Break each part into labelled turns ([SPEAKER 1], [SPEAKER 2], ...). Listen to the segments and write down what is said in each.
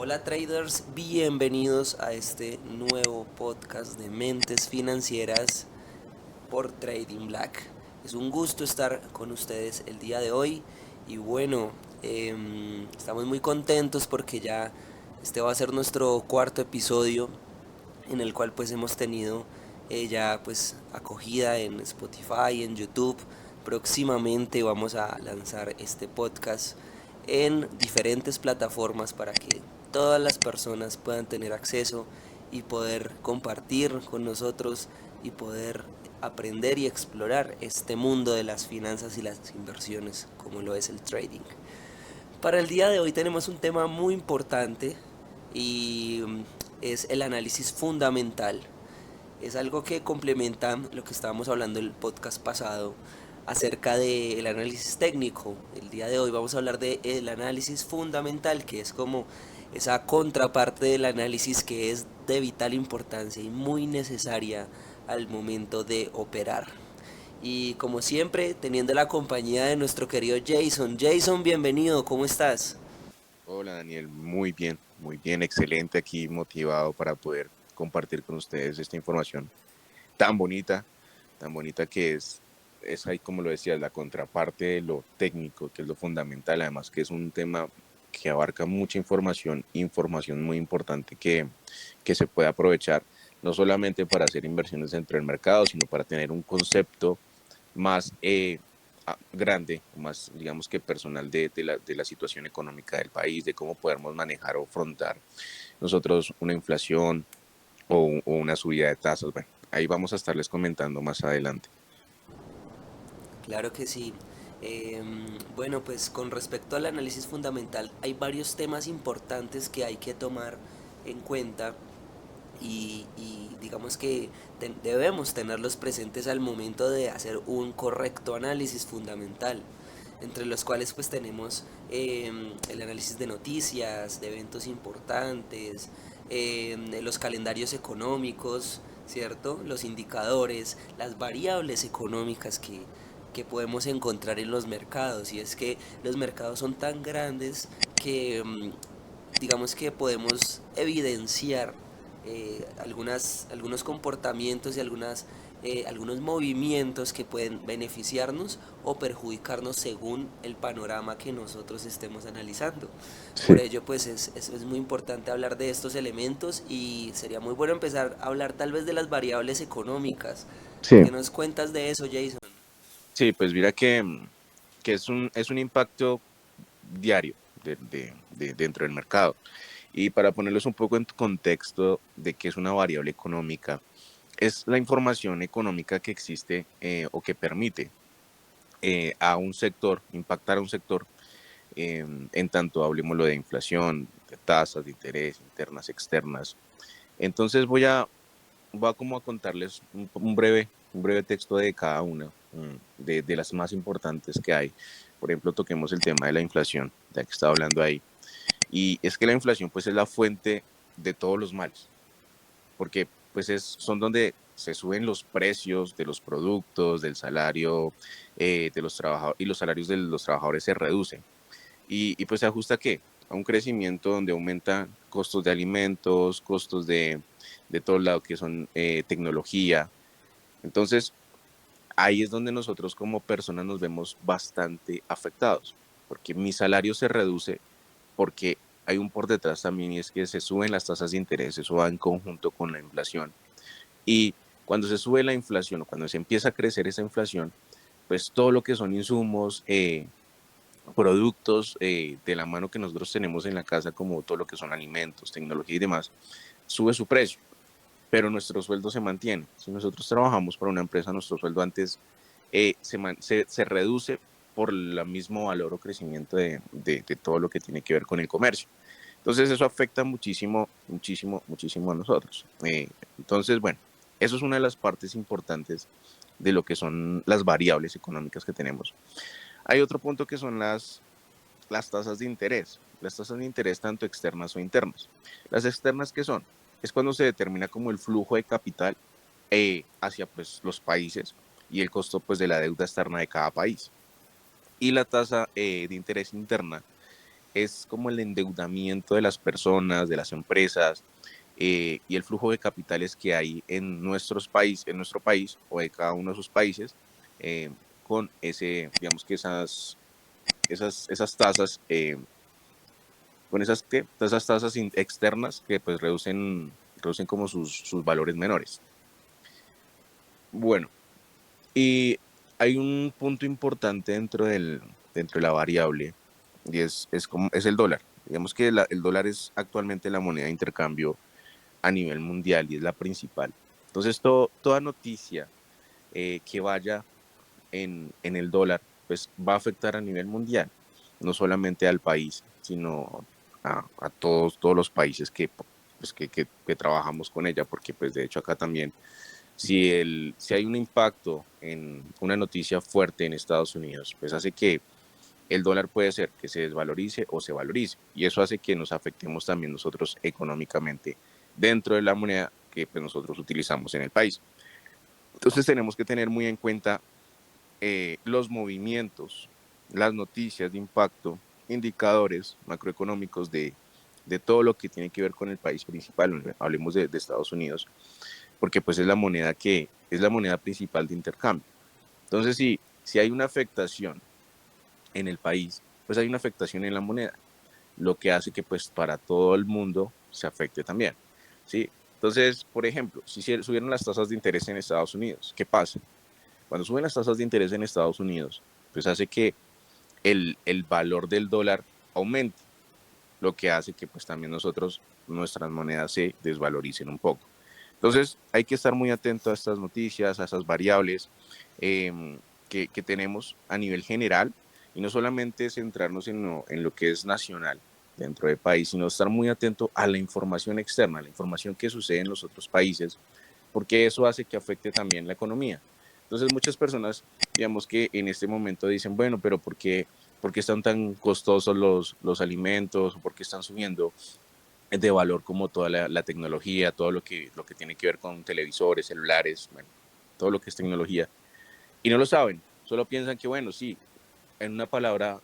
[SPEAKER 1] Hola traders, bienvenidos a este nuevo podcast de Mentes Financieras por Trading Black. Es un gusto estar con ustedes el día de hoy y bueno, estamos muy contentos porque ya este va a ser nuestro cuarto episodio en el cual pues hemos tenido ya pues acogida en Spotify, en YouTube. Próximamente vamos a lanzar este podcast en diferentes plataformas para que todas las personas puedan tener acceso y poder compartir con nosotros y poder aprender y explorar este mundo de las finanzas y las inversiones como lo es el trading. Para el día de hoy tenemos un tema muy importante y es el análisis fundamental. Es algo que complementa lo que estábamos hablando en el podcast pasado acerca del análisis técnico. El día de hoy vamos a hablar del análisis fundamental, que es como esa contraparte del análisis que es de vital importancia y muy necesaria al momento de operar. Y como siempre, teniendo la compañía de nuestro querido Jason. Jason, bienvenido, ¿cómo estás?
[SPEAKER 2] Hola Daniel, muy bien, excelente aquí, motivado para poder compartir con ustedes esta información tan bonita, tan bonita que es ahí como lo decía, la contraparte de lo técnico, que es lo fundamental, además que es un tema que abarca mucha información, información muy importante que se puede aprovechar, no solamente para hacer inversiones dentro del mercado, sino para tener un concepto más grande, más digamos que personal de la situación económica del país, de cómo podemos manejar o afrontar nosotros una inflación o una subida de tasas. Bueno, ahí vamos a estarles comentando más adelante.
[SPEAKER 1] Claro que sí. Bueno, pues con respecto al análisis fundamental, hay varios temas importantes que hay que tomar en cuenta y digamos que debemos tenerlos presentes al momento de hacer un correcto análisis fundamental, entre los cuales pues tenemos el análisis de noticias, de eventos importantes, los calendarios económicos, ¿cierto? Los indicadores, las variables económicas que podemos encontrar en los mercados. Y es que los mercados son tan grandes que digamos que podemos evidenciar algunos comportamientos y algunos movimientos que pueden beneficiarnos o perjudicarnos según el panorama que nosotros estemos analizando. Por
[SPEAKER 2] Sí,
[SPEAKER 1] ello, pues es muy importante hablar de estos elementos y sería muy bueno empezar a hablar tal vez de las variables económicas.
[SPEAKER 2] sí,
[SPEAKER 1] ¿Qué nos cuentas de eso, Jason?
[SPEAKER 2] sí, pues mira que es un impacto diario dentro del mercado. Y para ponerlos un poco en contexto de qué es una variable económica, es la información económica que existe o que permite a un sector, impactar a un sector, en tanto hablemoslo de inflación, de tasas de interés internas, externas. Entonces voy a como a contarles un breve texto de cada una, de las más importantes que hay. Por ejemplo, toquemos el tema de la inflación, ya que estaba hablando ahí. Y es que la inflación pues es la fuente de todos los males, porque pues son donde se suben los precios de los productos, del salario de los trabajadores, y los salarios de los trabajadores se reducen. Y pues se ajusta, ¿qué? A un crecimiento donde aumentan costos de alimentos, costos de todo lado que son tecnología. Entonces, ahí es donde nosotros como personas nos vemos bastante afectados, porque mi salario se reduce porque hay un por detrás también, y es que se suben las tasas de interés, eso va en conjunto con la inflación. Y cuando se sube la inflación o cuando se empieza a crecer esa inflación, pues todo lo que son insumos, productos de la mano que nosotros tenemos en la casa, como todo lo que son alimentos, tecnología y demás, sube su precio, pero nuestro sueldo se mantiene. Si nosotros trabajamos para una empresa, nuestro sueldo antes se reduce por el mismo valor o crecimiento de todo lo que tiene que ver con el comercio. Entonces eso afecta muchísimo, muchísimo, muchísimo a nosotros. Entonces, bueno, eso es una de las partes importantes de lo que son las variables económicas que tenemos. Hay otro punto que son las tasas de interés. Las tasas de interés tanto externas o internas. Las externas, ¿qué son? Es cuando se determina como el flujo de capital hacia pues, los países y el costo pues, de la deuda externa de cada país. Y la tasa de interés interna es como el endeudamiento de las personas, de las empresas, y el flujo de capitales que hay en en nuestro país o de cada uno de sus países, eh, con digamos que esas tasas, con esas tasas externas que pues reducen como sus valores menores. Bueno, y hay un punto importante dentro de la variable, y es el dólar. Digamos que el dólar es actualmente la moneda de intercambio a nivel mundial y es la principal. Entonces, toda noticia que vaya en el dólar, pues va a afectar a nivel mundial, no solamente al país, sino a todos los países pues, que trabajamos con ella, porque pues de hecho acá también, si hay un impacto en una noticia fuerte en Estados Unidos, pues hace que el dólar puede ser que se desvalorice o se valorice, y eso hace que nos afectemos también nosotros económicamente dentro de la moneda que pues, nosotros utilizamos en el país. Entonces tenemos que tener muy en cuenta los movimientos, las noticias de impacto, indicadores macroeconómicos de todo lo que tiene que ver con el país principal, hablemos de Estados Unidos, porque pues es la moneda principal de intercambio. Entonces, si hay una afectación en el país, pues hay una afectación en la moneda, lo que hace que pues para todo el mundo se afecte también, ¿sí? Entonces, por ejemplo, si subieron las tasas de interés en Estados Unidos, ¿qué pasa? Cuando suben las tasas de interés en Estados Unidos, pues hace que el valor del dólar aumente, lo que hace que pues también nuestras monedas se desvaloricen un poco. Entonces hay que estar muy atento a estas noticias, a esas variables que tenemos a nivel general y no solamente centrarnos en lo que es nacional dentro del país, sino estar muy atento a la información externa, a la información que sucede en los otros países, porque eso hace que afecte también la economía. Entonces muchas personas, digamos que en este momento dicen, bueno, pero ¿por qué están tan costosos los alimentos? ¿O por qué están subiendo de valor como toda la tecnología, todo lo que tiene que ver con televisores, celulares, bueno, todo lo que es tecnología? Y no lo saben, solo piensan que, bueno, sí, en una palabra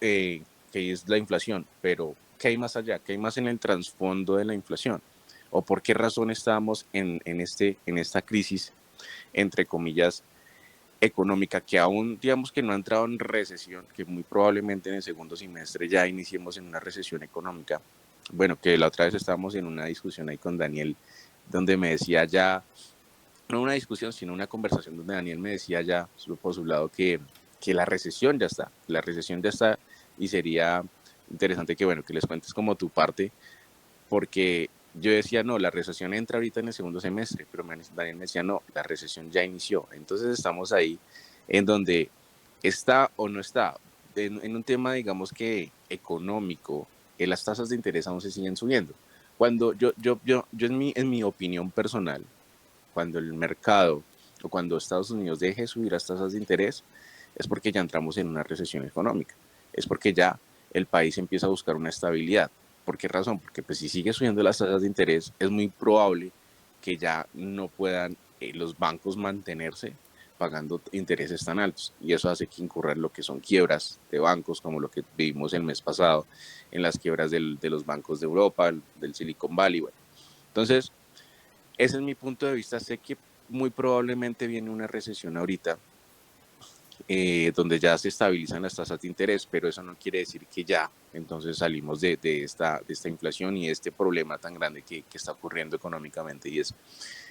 [SPEAKER 2] que es la inflación, pero ¿qué hay más allá? ¿Qué hay más en el trasfondo de la inflación? ¿O por qué razón estamos en esta crisis, entre comillas, económica, que aún digamos que no ha entrado en recesión, que muy probablemente en el segundo semestre ya iniciemos en una recesión económica? Bueno, que la otra vez estábamos en una discusión ahí con Daniel, donde me decía ya, no una discusión, sino una conversación donde Daniel me decía ya por su lado que la recesión ya está, y sería interesante que, bueno, que les cuentes como tu parte, porque yo decía, no, la recesión entra ahorita en el segundo semestre, pero Daniel me decía, no, la recesión ya inició. Entonces estamos ahí en donde está o no está, en un tema, digamos que económico, las tasas de interés aún se siguen subiendo. Cuando yo en mi opinión personal, cuando el mercado o cuando Estados Unidos deje de subir las tasas de interés, es porque ya entramos en una recesión económica, es porque ya el país empieza a buscar una estabilidad. ¿Por qué razón? Porque pues si sigue subiendo las tasas de interés, es muy probable que ya no puedan los bancos mantenerse pagando intereses tan altos, y eso hace que incurran lo que son quiebras de bancos, como lo que vimos el mes pasado en las quiebras de los bancos de Europa, del Silicon Valley. Bueno, entonces ese es mi punto de vista. Sé que muy probablemente viene una recesión ahorita, donde ya se estabilizan las tasas de interés, pero eso no quiere decir que ya entonces salimos de esta inflación y de este problema tan grande que está ocurriendo económicamente, y es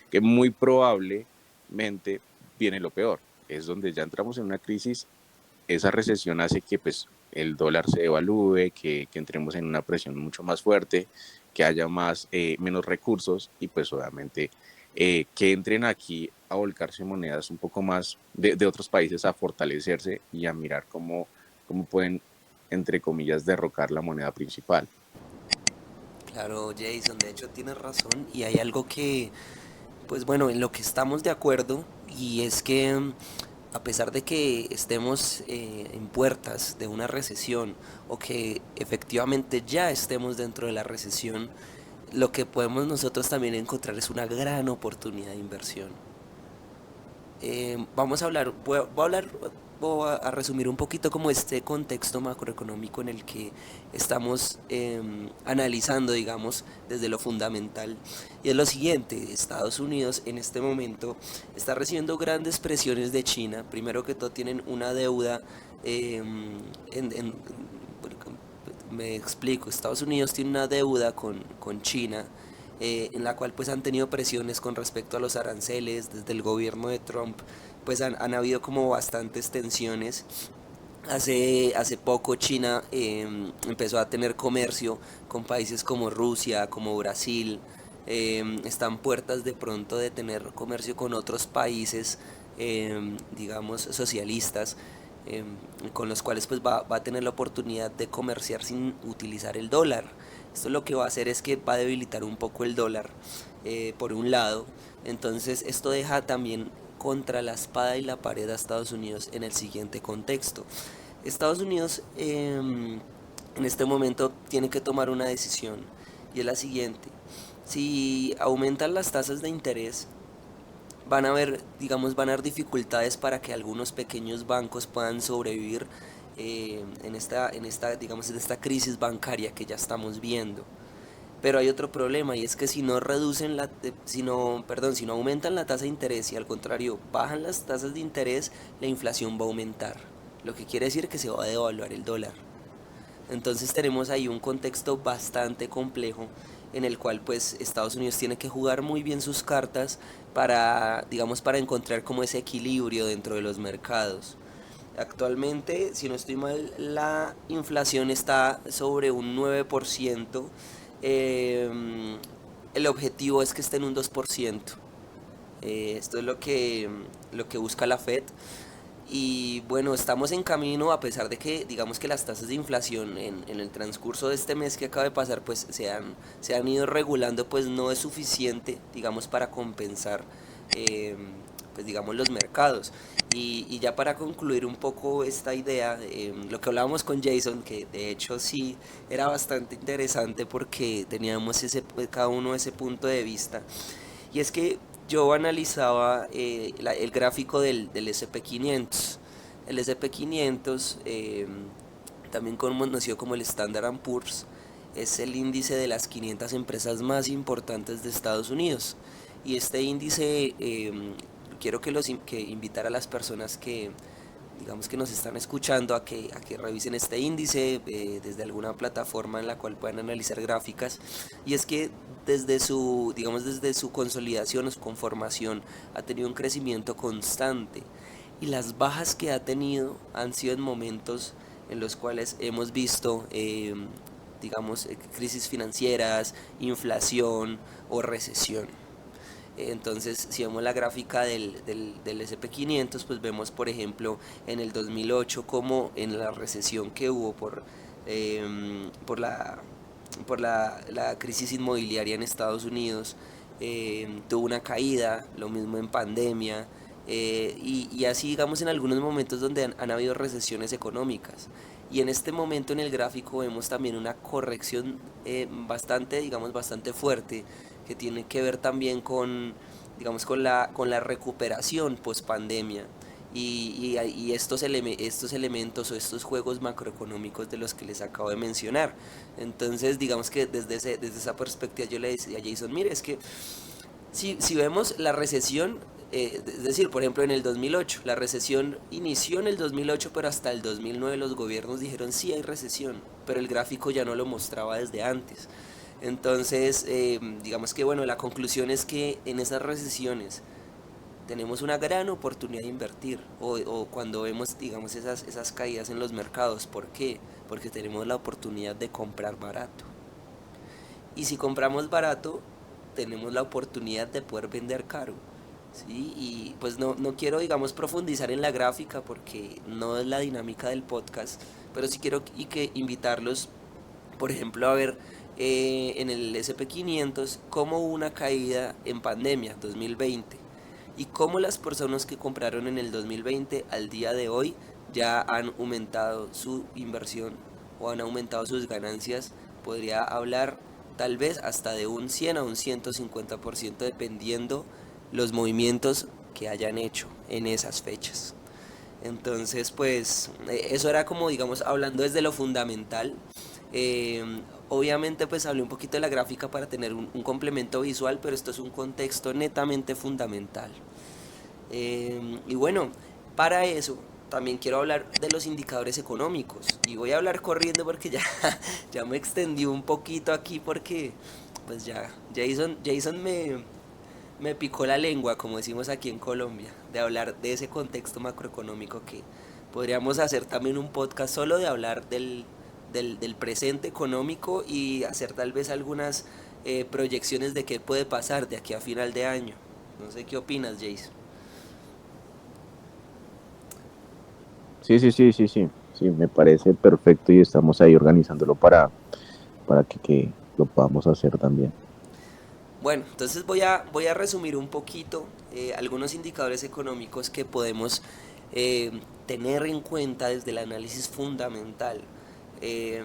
[SPEAKER 2] que muy probablemente viene lo peor, es donde ya entramos en una crisis. Esa recesión hace que pues el dólar se devalúe, que entremos en una presión mucho más fuerte, que haya menos recursos, y pues obviamente que entren aquí a volcarse monedas un poco más de otros países, a fortalecerse y a mirar cómo pueden, entre comillas, derrocar la moneda principal.
[SPEAKER 1] Claro, Jason, de hecho tienes razón y hay algo que, pues bueno, en lo que estamos de acuerdo y es que a pesar de que estemos en puertas de una recesión o que efectivamente ya estemos dentro de la recesión, lo que podemos nosotros también encontrar es una gran oportunidad de inversión. Vamos a hablar, voy voy a resumir un poquito como este contexto macroeconómico en el que estamos analizando, digamos, desde lo fundamental. Y es lo siguiente: Estados Unidos en este momento está recibiendo grandes presiones de China. Primero que todo tienen una deuda, me explico, Estados Unidos tiene una deuda con China, en la cual pues han tenido presiones con respecto a los aranceles desde el gobierno de Trump. Pues han habido como bastantes tensiones. Hace poco China empezó a tener comercio con países como Rusia, como Brasil. Están puertas de pronto de tener comercio con otros países, digamos, socialistas, eh, con los cuales pues va a tener la oportunidad de comerciar sin utilizar el dólar. Esto lo que va a hacer es que va a debilitar un poco el dólar, por un lado. Entonces esto deja también contra la espada y la pared a Estados Unidos en el siguiente contexto. Estados Unidos en este momento tiene que tomar una decisión, y es la siguiente: si aumentan las tasas de interés, van a haber dificultades para que algunos pequeños bancos puedan sobrevivir, digamos, en esta crisis bancaria que ya estamos viendo. Pero hay otro problema, y es que si no reducen si no aumentan la tasa de interés y al contrario bajan las tasas de interés, la inflación va a aumentar, lo que quiere decir que se va a devaluar el dólar. Entonces tenemos ahí un contexto bastante complejo en el cual pues Estados Unidos tiene que jugar muy bien sus cartas para, digamos, para encontrar como ese equilibrio dentro de los mercados. Actualmente, si no estoy mal, la inflación está sobre un 9%. eh, el objetivo es que esté en un 2%. Esto es lo que busca la Fed. Y bueno, estamos en camino, a pesar de que digamos que las tasas de inflación en el transcurso de este mes que acaba de pasar pues se han ido regulando. Pues no es suficiente, digamos, para compensar, eh, pues digamos, los mercados. Y ya para concluir un poco esta idea, lo que hablábamos con Jason, que de hecho sí era bastante interesante porque teníamos cada uno ese punto de vista. Y es que yo analizaba el gráfico del SP 500. El SP 500, también conocido como el Standard Poor's, es el índice de las 500 empresas más importantes de Estados Unidos. Y este índice, quiero que invitar a las personas que, digamos, que nos están escuchando a que revisen este índice, desde alguna plataforma en la cual puedan analizar gráficas. Y es que desde su consolidación o su conformación ha tenido un crecimiento constante, y las bajas que ha tenido han sido en momentos en los cuales hemos visto, digamos, crisis financieras, inflación o recesión. Entonces, si vemos la gráfica del SP 500, pues vemos, por ejemplo, en el 2008 como en la recesión que hubo por la crisis inmobiliaria en Estados Unidos, tuvo una caída, lo mismo en pandemia, y así, digamos, en algunos momentos donde han habido recesiones económicas. Y en este momento en el gráfico vemos también una corrección, bastante, digamos, bastante fuerte, que tiene que ver también con, digamos, con la recuperación post pandemia. Y estos elementos o estos juegos macroeconómicos de los que les acabo de mencionar. Entonces, digamos que desde esa perspectiva yo le decía a Jason: mire, es que si vemos la recesión, es decir, por ejemplo, en el 2008, la recesión inició en el 2008, pero hasta el 2009 los gobiernos dijeron sí hay recesión, pero el gráfico ya no lo mostraba desde antes. Entonces, digamos que bueno, la conclusión es que en esas recesiones tenemos una gran oportunidad de invertir, o cuando vemos, digamos, esas caídas en los mercados. ¿Por qué? Porque tenemos la oportunidad de comprar barato. Y si compramos barato, tenemos la oportunidad de poder vender caro. ¿Sí? Y pues no quiero, digamos, profundizar en la gráfica porque no es la dinámica del podcast, pero sí quiero invitarlos, por ejemplo, a ver, en el SP 500 cómo hubo una caída en pandemia 2020, y cómo las personas que compraron en el 2020 al día de hoy ya han aumentado su inversión o han aumentado sus ganancias. Podría hablar tal vez hasta de un 100 a un 150%, dependiendo los movimientos que hayan hecho en esas fechas. Entonces, pues eso era como, digamos, hablando desde lo fundamental. Eh, Obviamente, pues hablé un poquito de la gráfica para tener un complemento visual, pero esto es un contexto netamente fundamental. Y bueno, para eso también quiero hablar de los indicadores económicos. Y voy a hablar corriendo porque ya, ya me extendí un poquito aquí porque pues ya Jason me picó la lengua, como decimos aquí en Colombia, de hablar de ese contexto macroeconómico que podríamos hacer también un podcast solo de hablar del presente económico y hacer tal vez algunas proyecciones de qué puede pasar de aquí a final de año. No sé qué opinas, Jason.
[SPEAKER 2] Sí, sí, sí, sí, sí, sí, me parece perfecto y estamos ahí organizándolo para que lo podamos hacer también.
[SPEAKER 1] Bueno, entonces voy a resumir un poquito algunos indicadores económicos que podemos eh, tener en cuenta desde el análisis fundamental. Eh,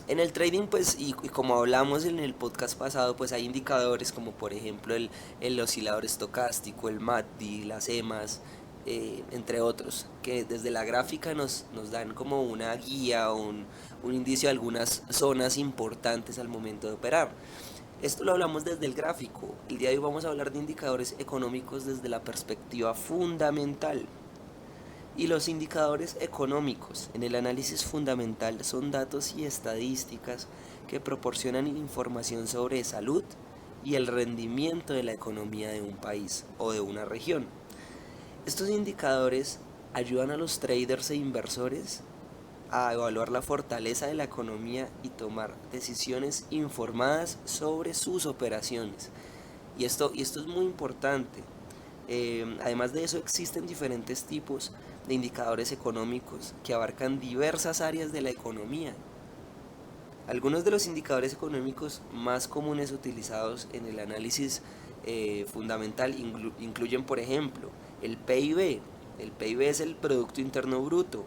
[SPEAKER 1] en el trading, pues, y como hablamos en el podcast pasado, pues hay indicadores como por ejemplo el oscilador estocástico, el MACD, las EMAs, entre otros, que desde la gráfica nos dan como una guía o un indicio de algunas zonas importantes al momento de operar. Esto lo hablamos desde el gráfico. El día de hoy vamos a hablar de indicadores económicos desde la perspectiva fundamental. Y los indicadores económicos en el análisis fundamental son datos y estadísticas que proporcionan información sobre salud y el rendimiento de la economía de un país o de una región. Estos indicadores ayudan a los traders e inversores a evaluar la fortaleza de la economía y tomar decisiones informadas sobre sus operaciones. Y esto es muy importante. Además de eso, existen diferentes tipos de indicadores económicos que abarcan diversas áreas de la economía. Algunos de los indicadores económicos más comunes utilizados en el análisis fundamental incluyen, por ejemplo, el PIB. El PIB es el Producto Interno Bruto,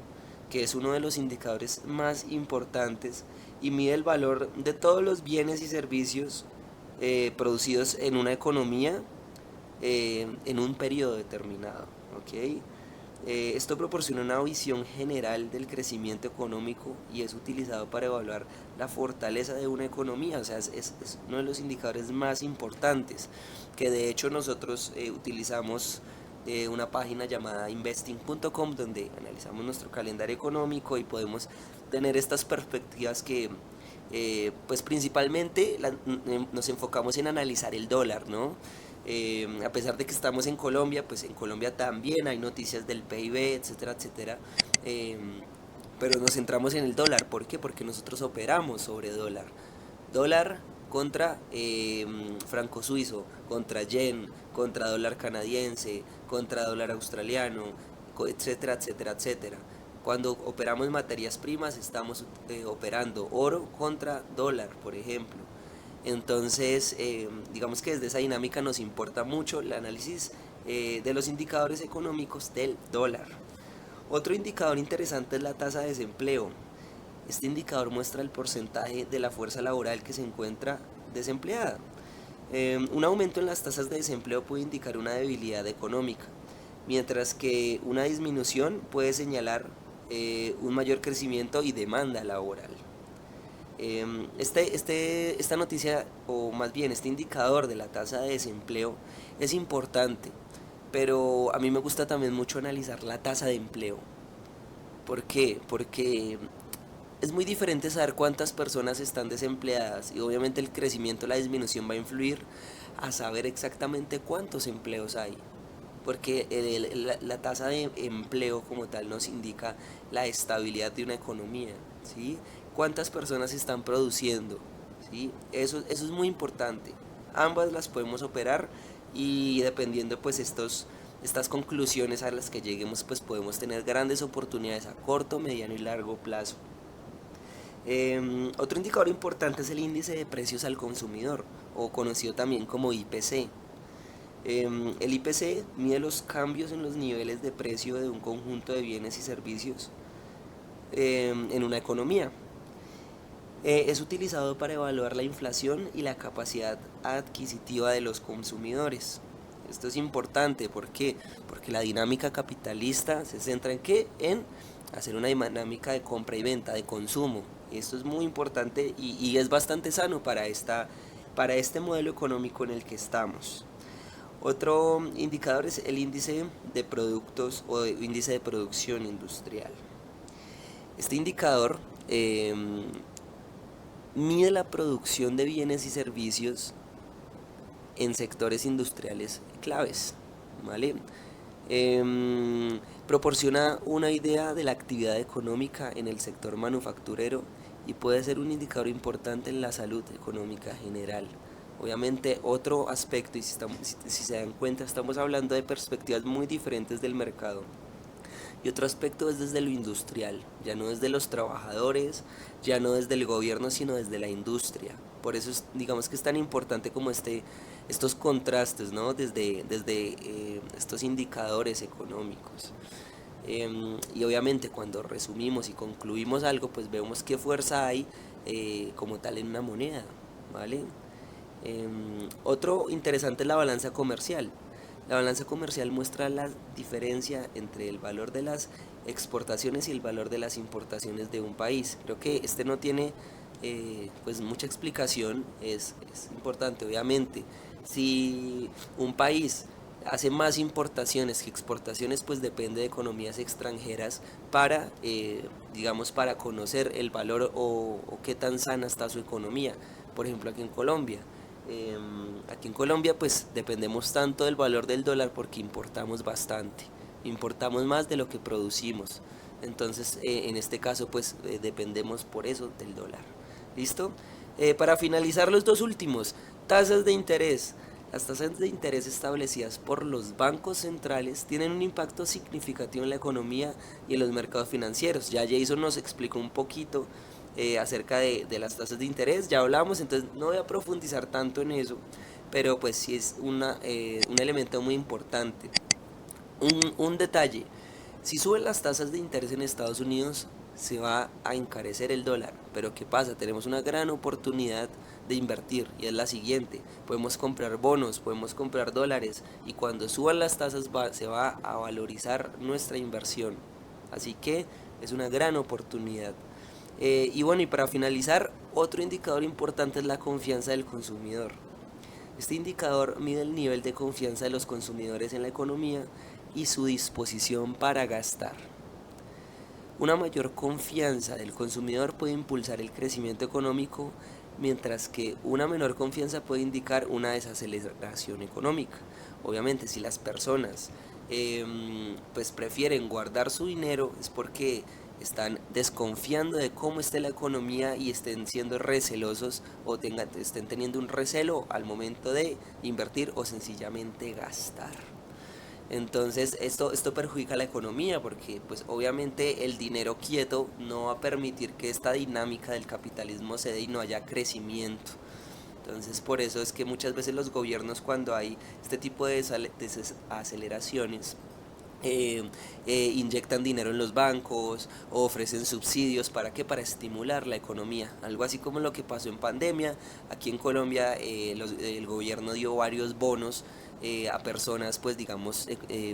[SPEAKER 1] que es uno de los indicadores más importantes y mide el valor de todos los bienes y servicios producidos en una economía en un periodo determinado. ¿Ok? Esto proporciona una visión general del crecimiento económico y es utilizado para evaluar la fortaleza de una economía, o sea, es uno de los indicadores más importantes, que de hecho nosotros utilizamos una página llamada investing.com donde analizamos nuestro calendario económico y podemos tener estas perspectivas que pues principalmente nos enfocamos en analizar el dólar, ¿no? A pesar de que estamos en Colombia, pues en Colombia también hay noticias del PIB, etcétera, etcétera. Eh, pero nos centramos en el dólar. ¿Por qué? Porque nosotros operamos sobre dólar. Dólar contra franco suizo, contra yen, contra dólar canadiense, contra dólar australiano, etcétera, etcétera, etcétera. Cuando operamos materias primas estamos operando oro contra dólar, por ejemplo. Entonces, digamos que desde esa dinámica nos importa mucho el análisis de los indicadores económicos del dólar. Otro indicador interesante es la tasa de desempleo. Este indicador muestra el porcentaje de la fuerza laboral que se encuentra desempleada. Un aumento en las tasas de desempleo puede indicar una debilidad económica, mientras que una disminución puede señalar un mayor crecimiento y demanda laboral. Esta noticia, o más bien este indicador de la tasa de desempleo, es importante, pero a mí me gusta también mucho analizar la tasa de empleo. ¿Por qué? Porque es muy diferente saber cuántas personas están desempleadas y obviamente el crecimiento, la disminución va a influir a saber exactamente cuántos empleos hay. Porque la tasa de empleo como tal nos indica la estabilidad de una economía, ¿sí? Cuántas personas están produciendo, ¿sí? Eso es muy importante. Ambas las podemos operar y dependiendo pues estas conclusiones a las que lleguemos pues podemos tener grandes oportunidades a corto, mediano y largo plazo. Otro indicador importante es el índice de precios al consumidor, o conocido también como IPC. El IPC mide los cambios en los niveles de precio de un conjunto de bienes y servicios en una economía. Es utilizado para evaluar la inflación y la capacidad adquisitiva de los consumidores. Esto es importante, ¿por qué? Porque la dinámica capitalista se centra en qué? En hacer una dinámica de compra y venta, de consumo. Esto es muy importante y es bastante sano para este modelo económico en el que estamos. Otro indicador es el índice de productos o índice de producción industrial. Este indicador mide la producción de bienes y servicios en sectores industriales claves, ¿vale? Proporciona una idea de la actividad económica en el sector manufacturero y puede ser un indicador importante en la salud económica general. Obviamente otro aspecto, y si se dan cuenta, estamos hablando de perspectivas muy diferentes del mercado. Y otro aspecto es desde lo industrial, ya no desde los trabajadores, ya no desde el gobierno, sino desde la industria. Por eso digamos que es tan importante como estos contrastes, ¿no? Desde estos indicadores económicos. Y obviamente cuando resumimos y concluimos algo, pues vemos qué fuerza hay como tal en una moneda, ¿vale? Otro interesante es la balanza comercial. La balanza comercial muestra la diferencia entre el valor de las exportaciones y el valor de las importaciones de un país. Creo que este no tiene pues mucha explicación, es importante obviamente. Si un país hace más importaciones que exportaciones, pues depende de economías extranjeras para, digamos, para conocer el valor o qué tan sana está su economía. Por ejemplo, aquí en Colombia. Aquí en Colombia pues dependemos tanto del valor del dólar porque importamos bastante, importamos más de lo que producimos, entonces en este caso pues dependemos por eso del dólar. ¿Listo? Para finalizar los dos últimos, tasas de interés. Las tasas de interés establecidas por los bancos centrales tienen un impacto significativo en la economía y en los mercados financieros. Ya Jason nos explicó un poquito acerca de las tasas de interés, ya hablamos, entonces no voy a profundizar tanto en eso, pero pues sí es un elemento muy importante. Un detalle, si suben las tasas de interés en Estados Unidos, se va a encarecer el dólar. Pero ¿qué pasa? Tenemos una gran oportunidad de invertir y es la siguiente. Podemos comprar bonos, podemos comprar dólares y cuando suban las tasas se va a valorizar nuestra inversión. Así que es una gran oportunidad. Y bueno, y para finalizar, otro indicador importante es la confianza del consumidor. Este indicador mide el nivel de confianza de los consumidores en la economía y su disposición para gastar. Una mayor confianza del consumidor puede impulsar el crecimiento económico, mientras que una menor confianza puede indicar una desaceleración económica. Obviamente, si las personas pues prefieren guardar su dinero es porque están desconfiando de cómo esté la economía y estén siendo recelosos o estén teniendo un recelo al momento de invertir o sencillamente gastar. Entonces esto perjudica la economía porque pues obviamente el dinero quieto no va a permitir que esta dinámica del capitalismo se dé y no haya crecimiento. Entonces por eso es que muchas veces los gobiernos cuando hay este tipo de desaceleraciones inyectan dinero en los bancos o ofrecen subsidios para qué, para estimular la economía, algo así como lo que pasó en pandemia. Aquí en Colombia el gobierno dio varios bonos a personas pues digamos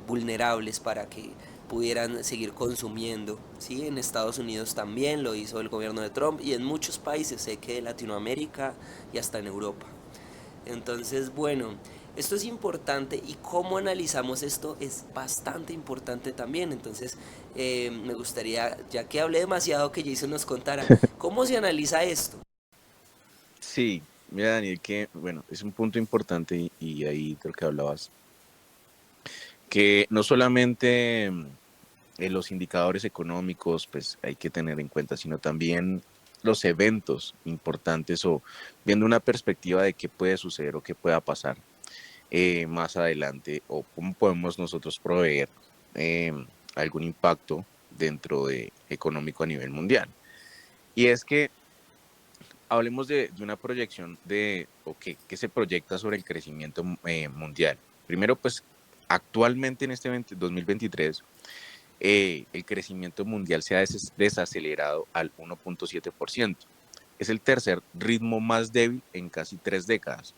[SPEAKER 1] vulnerables para que pudieran seguir consumiendo, ¿sí? En Estados Unidos también lo hizo el gobierno de Trump y en muchos países, sé que de Latinoamérica y hasta en Europa. Entonces, bueno, esto es importante y cómo analizamos esto es bastante importante también. Entonces, me gustaría, ya que hablé demasiado, que Jason nos contara cómo se analiza esto.
[SPEAKER 2] Sí, mira Daniel, que bueno, es un punto importante y ahí de lo que hablabas, que no solamente en los indicadores económicos pues hay que tener en cuenta, sino también los eventos importantes o viendo una perspectiva de qué puede suceder o qué pueda pasar más adelante o cómo podemos nosotros proveer eh, algún impacto dentro de económico a nivel mundial. Y es que hablemos de una proyección de, o que se proyecta sobre el crecimiento mundial. Primero, pues actualmente en este 2023 el crecimiento mundial se ha desacelerado al 1,7%. Es el tercer ritmo más débil en casi 3 décadas.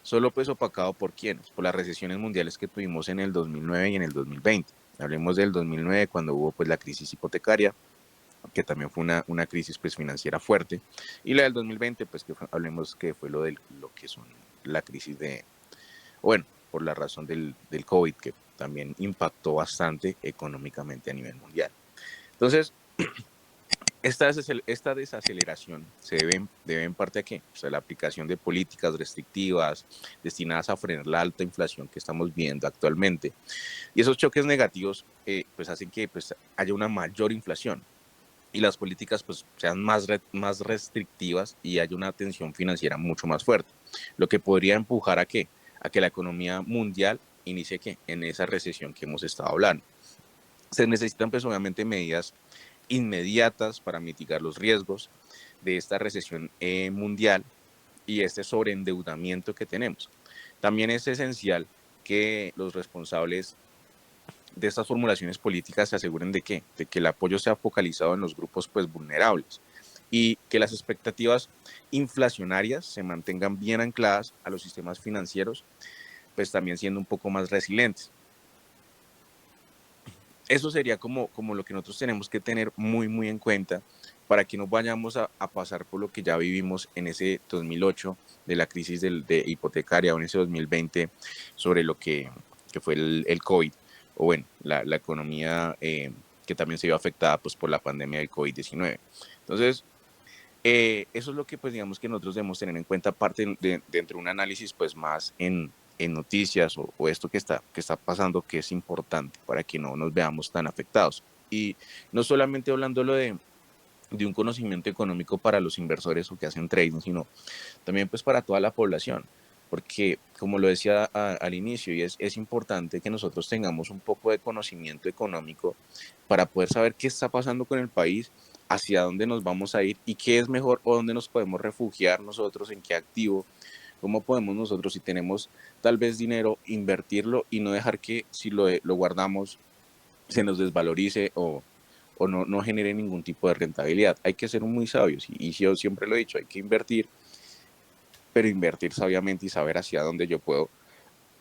[SPEAKER 2] solo pues opacado por quiénes, por las recesiones mundiales que tuvimos en el 2009 y en el 2020. Hablemos del 2009 cuando hubo pues la crisis hipotecaria, que también fue una crisis pues financiera fuerte, y la del 2020 pues que hablemos que fue lo que son la crisis de, bueno, por la razón del COVID, que también impactó bastante económicamente a nivel mundial. Entonces, esta desaceleración debe en parte a qué? Pues a la aplicación de políticas restrictivas destinadas a frenar la alta inflación que estamos viendo actualmente. Y esos choques negativos pues hacen que pues, haya una mayor inflación y las políticas pues sean más restrictivas y haya una tensión financiera mucho más fuerte, lo que podría empujar a qué? A que la economía mundial inicie ¿qué? En esa recesión que hemos estado hablando. Se necesitan pues obviamente medidas inmediatas para mitigar los riesgos de esta recesión mundial y este sobreendeudamiento que tenemos. También es esencial que los responsables de estas formulaciones políticas se aseguren de que el apoyo sea focalizado en los grupos pues vulnerables y que las expectativas inflacionarias se mantengan bien ancladas a los sistemas financieros, pues también siendo un poco más resilientes. Eso sería como lo que nosotros tenemos que tener muy en cuenta para que no vayamos a pasar por lo que ya vivimos en ese 2008 de la crisis de hipotecaria o en ese 2020 sobre lo que fue el COVID o bueno, la economía que también se vio afectada pues, por la pandemia del COVID-19. Entonces, eso es lo que pues digamos que nosotros debemos tener en cuenta parte dentro de un análisis pues más en noticias o esto que está pasando que es importante para que no nos veamos tan afectados. Y no solamente hablándolo de un conocimiento económico para los inversores o que hacen trading, sino también pues para toda la población. Porque como lo decía al inicio, y es importante que nosotros tengamos un poco de conocimiento económico para poder saber qué está pasando con el país, hacia dónde nos vamos a ir y qué es mejor o dónde nos podemos refugiar nosotros, en qué activo, cómo podemos nosotros, si tenemos tal vez dinero, invertirlo y no dejar que si lo guardamos se nos desvalorice o no genere ningún tipo de rentabilidad. Hay que ser muy sabios y yo siempre lo he dicho, hay que invertir, pero invertir sabiamente y saber hacia dónde yo puedo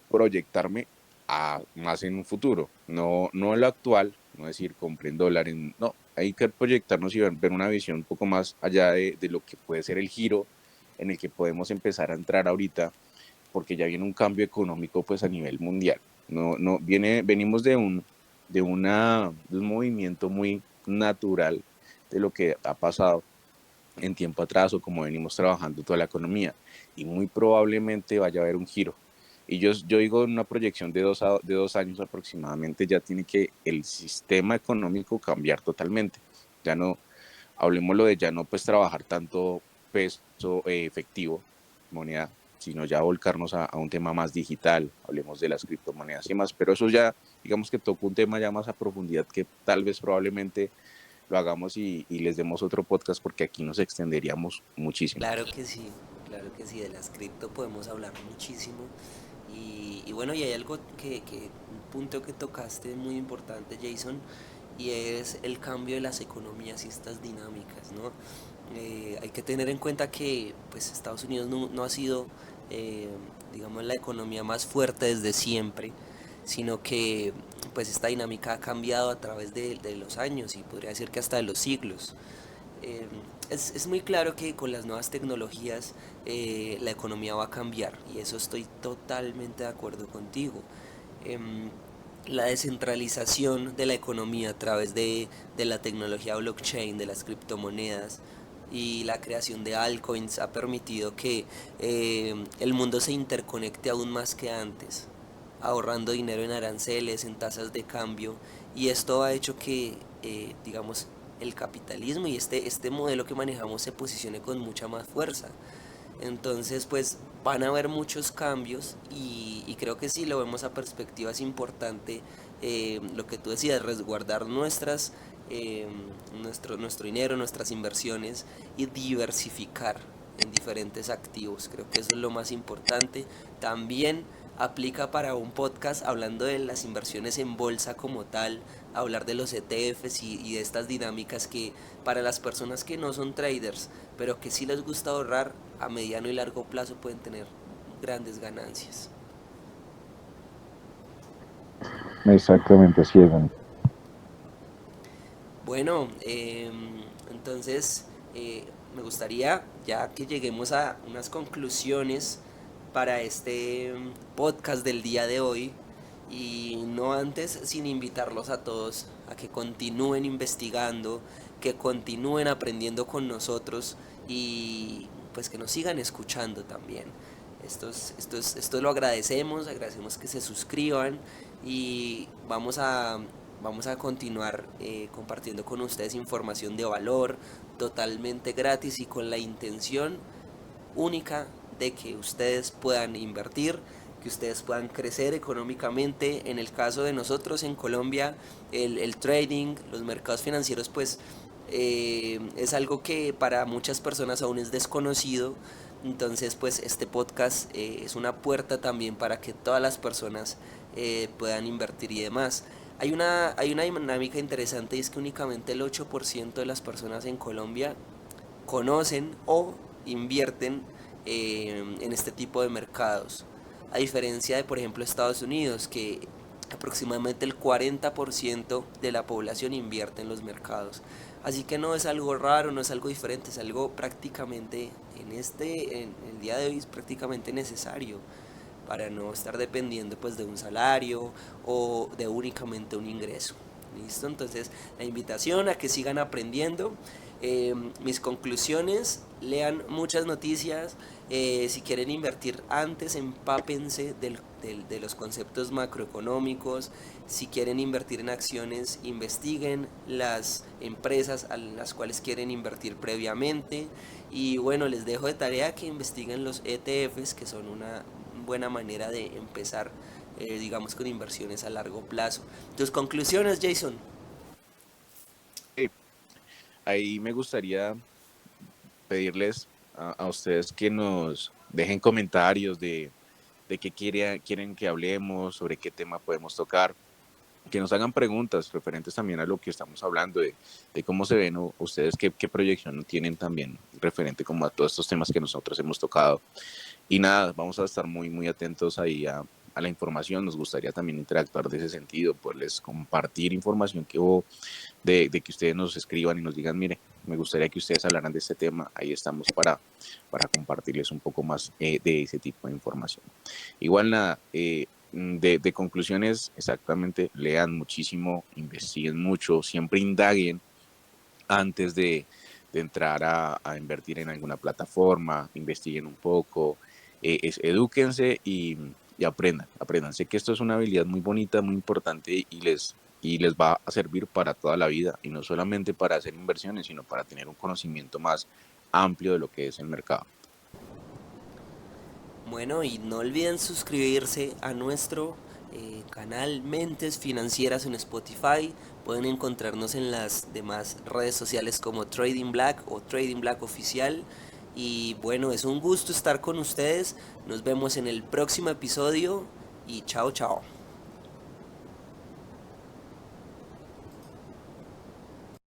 [SPEAKER 2] proyectarme a más en un futuro, no en lo actual, no decir compre en dólares, no, hay que proyectarnos y ver una visión un poco más allá de lo que puede ser el giro en el que podemos empezar a entrar ahorita, porque ya viene un cambio económico pues a nivel mundial. Venimos de un movimiento muy natural de lo que ha pasado en tiempo atrás o como venimos trabajando toda la economía y muy probablemente vaya a haber un giro. Y yo digo en una proyección de 2 años aproximadamente ya tiene que el sistema económico cambiar totalmente. Ya no, hablemoslo de ya no pues trabajar tanto peso efectivo, moneda, sino ya volcarnos a un tema más digital, hablemos de las criptomonedas y más, pero eso ya, digamos que toca un tema ya más a profundidad que tal vez probablemente lo hagamos y les demos otro podcast porque aquí nos extenderíamos muchísimo.
[SPEAKER 1] Claro que sí, de las cripto podemos hablar muchísimo. Y bueno, y hay algo un punto que tocaste muy importante, Jason, y es el cambio de las economías y estas dinámicas, ¿no? Hay que tener en cuenta que pues Estados Unidos no ha sido, eh, digamos, la economía más fuerte desde siempre, sino que pues esta dinámica ha cambiado a través de los años y podría decir que hasta de los siglos. Eh, es muy claro que con las nuevas tecnologías la economía va a cambiar y eso estoy totalmente de acuerdo contigo. Em, la descentralización de la economía a través de la tecnología blockchain, de las criptomonedas y la creación de altcoins ha permitido que el mundo se interconecte aún más que antes, ahorrando dinero en aranceles, en tasas de cambio, y esto ha hecho que, digamos, el capitalismo y este modelo que manejamos se posicione con mucha más fuerza. Entonces, pues van a haber muchos cambios y creo que si lo vemos a perspectiva es importante lo que tú decías, resguardar nuestro dinero, nuestras inversiones y diversificar en diferentes activos. Creo que eso es lo más importante. También aplica para un podcast hablando de las inversiones en bolsa como tal, hablar de los ETFs y de estas dinámicas que para las personas que no son traders, pero que sí les gusta ahorrar a mediano y largo plazo pueden tener grandes ganancias.
[SPEAKER 2] Exactamente, así es, Dani.
[SPEAKER 1] Bueno, entonces me gustaría ya que lleguemos a unas conclusiones para este podcast del día de hoy y no antes sin invitarlos a todos a que continúen investigando, que continúen aprendiendo con nosotros y pues que nos sigan escuchando también. Esto lo agradecemos, agradecemos que se suscriban y vamos a continuar compartiendo con ustedes información de valor totalmente gratis y con la intención única de que ustedes puedan invertir, que ustedes puedan crecer económicamente. En el caso de nosotros en Colombia, el trading, los mercados financieros, pues es algo que para muchas personas aún es desconocido. Entonces, pues este podcast es una puerta también para que todas las personas puedan invertir y demás. Hay una dinámica interesante y es que únicamente el 8% de las personas en Colombia conocen o invierten en este tipo de mercados. A diferencia de, por ejemplo, Estados Unidos, que aproximadamente el 40% de la población invierte en los mercados. Así que no es algo raro, no es algo diferente, es algo prácticamente en el día de hoy es prácticamente necesario para no estar dependiendo pues de un salario o de únicamente un ingreso. ¿Listo? Entonces la invitación a que sigan aprendiendo. Mis conclusiones, lean muchas noticias, si quieren invertir antes, empápense de los conceptos macroeconómicos, si quieren invertir en acciones, investiguen las empresas a las cuales quieren invertir previamente y bueno, les dejo de tarea que investiguen los ETFs, que son una buena manera de empezar, digamos, con inversiones a largo plazo. Tus conclusiones, Jason.
[SPEAKER 2] Sí, ahí me gustaría pedirles a ustedes que nos dejen comentarios de qué quieren que hablemos, sobre qué tema podemos tocar, que nos hagan preguntas referentes también a lo que estamos hablando, de cómo se ven o ustedes, qué proyección tienen también referente como a todos estos temas que nosotros hemos tocado. Y nada, vamos a estar muy atentos ahí a la información. Nos gustaría también interactuar de ese sentido, poderles compartir información de que ustedes nos escriban y nos digan, mire, me gustaría que ustedes hablaran de este tema. Ahí estamos para compartirles un poco más de ese tipo de información. Igual nada, de conclusiones, exactamente, lean muchísimo, investiguen mucho, siempre indaguen antes de entrar a invertir en alguna plataforma, investiguen un poco, edúquense y aprendan. Sé que esto es una habilidad muy bonita, muy importante y les va a servir para toda la vida y no solamente para hacer inversiones, sino para tener un conocimiento más amplio de lo que es el mercado.
[SPEAKER 1] Bueno, y no olviden suscribirse a nuestro canal Mentes Financieras en Spotify. Pueden encontrarnos en las demás redes sociales como Trading Black o Trading Black Oficial. Y bueno, es un gusto estar con ustedes. Nos vemos en el próximo episodio y chao, chao.